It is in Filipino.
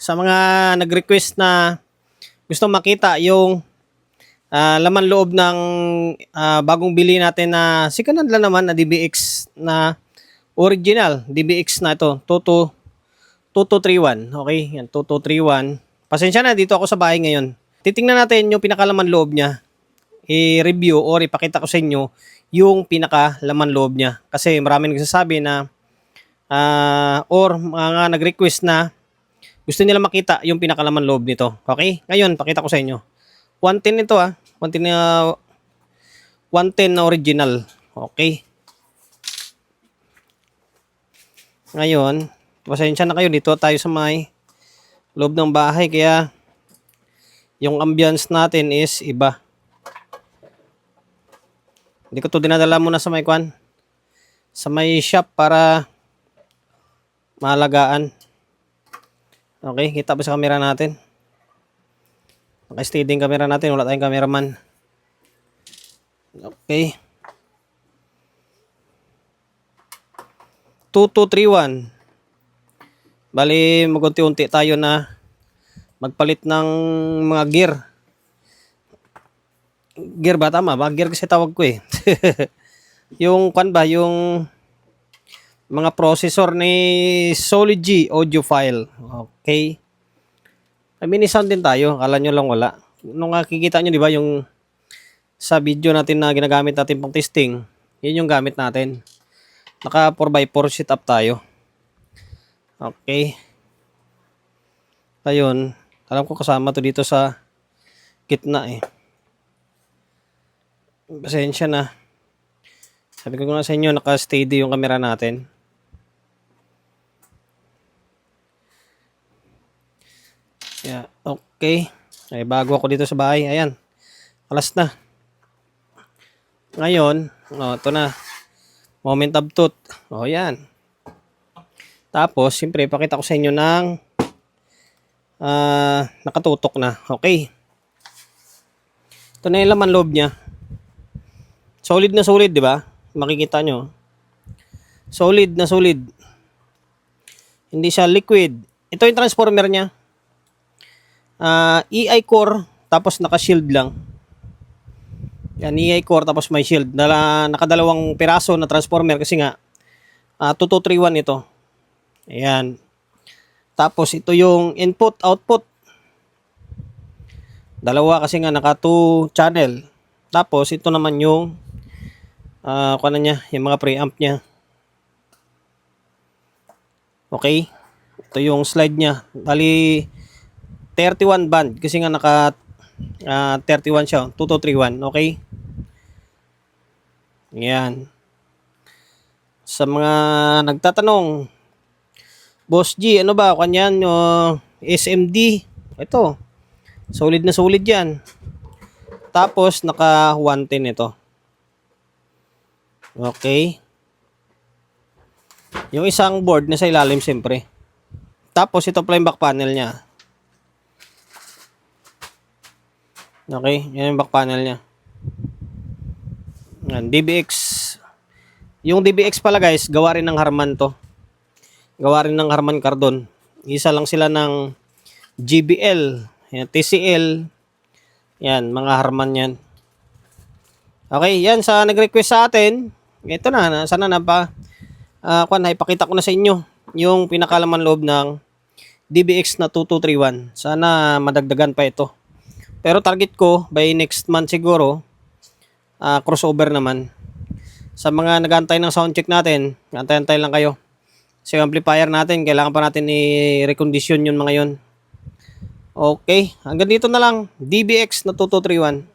Sa mga nag-request na gusto makita yung laman loob ng bagong bili natin na second hand lang naman na DBX na original. DBX na ito, 2231. Okay, yan 2231. Pasensya na, dito ako sa bahay ngayon. Titingnan natin yung pinakalaman loob niya. I-review or ipakita ko sa inyo yung pinakalaman loob niya. Kasi maraming nagsasabi na or mga nag-request na gusto nila makita yung pinakalaman loob nito. Okay? Ngayon, pakita ko sa inyo. 110 ito 110 na original. Okay. Ngayon, pasensya na kayo, dito tayo sa may loob ng bahay kaya yung ambience natin is iba. Hindi ko to dinadala muna sa may sa may shop para maalagaan. Okay, kita ba sa camera natin? Naka-steady yung camera natin, wala tayong cameraman. Okay. 2231. Bali, magunti-unti tayo na magpalit ng mga gear. Gear ba? Tama ba? Gear kasi tawag ko eh. Yung yung mga processor ni Solid G audio file. Okay. May mini sound din tayo. Akala nyo lang wala. Nung nakikita nyo, di ba, yung sa video natin na ginagamit natin pang testing, yun yung gamit natin. Naka 4x4 setup tayo. Okay. Ayun. Alam ko kasama to dito sa gitna eh. Pasensya na. Sabi ko nga sa inyo, naka-steady yung camera natin. Yeah, okay. Ay, bago ako dito sa bahay. Ayan. Alas na. Ngayon, ito na. Moment of truth. Yan. Tapos, siyempre, pakita ko sa inyo ng nakatutok na. Okay. Ito na yung laman loob niya. Solid na solid, di ba? Makikita nyo. Solid na solid. Hindi siya liquid. Ito yung transformer niya. EI core, tapos naka-shield lang. Yan, EI core, tapos may shield. Nakadalawang piraso na transformer kasi nga 2231 ito. Ayan. Tapos ito yung input, output. Dalawa kasi nga naka 2 channel. Tapos ito naman yung yung mga preamp niya. Okay. Ito yung slide niya. Bali 31 band kasi nga naka 31 siya, 2231. Okay. Yan. Sa mga nagtatanong, Boss G, ano ba? Kanyan, SMD. Ito. Solid na solid yan. Tapos, naka 110 ito. Okay. Yung isang board na sa ilalim, siyempre. Tapos, ito pala yung back panel niya. Okay. Yan yung back panel niya. Yan, DBX. Yung DBX pala guys, gawa rin ng Harman to. Gawa rin ng Harman Kardon. Isa lang sila ng GBL, yan, TCL. Yan, mga Harman yan. Okay, yan sa nag-request sa atin. Ito na, sana ipakita ko na sa inyo yung pinakalaman loob ng DBX na 2231. Sana madagdagan pa ito. Pero target ko by next month siguro, crossover naman. Sa mga nag-aantay ng sound check natin, antay-antay lang kayo. Sa amplifier natin, kailangan pa natin i-recondition yun mga yun. Okay, hanggang dito na lang. DBX na 2231.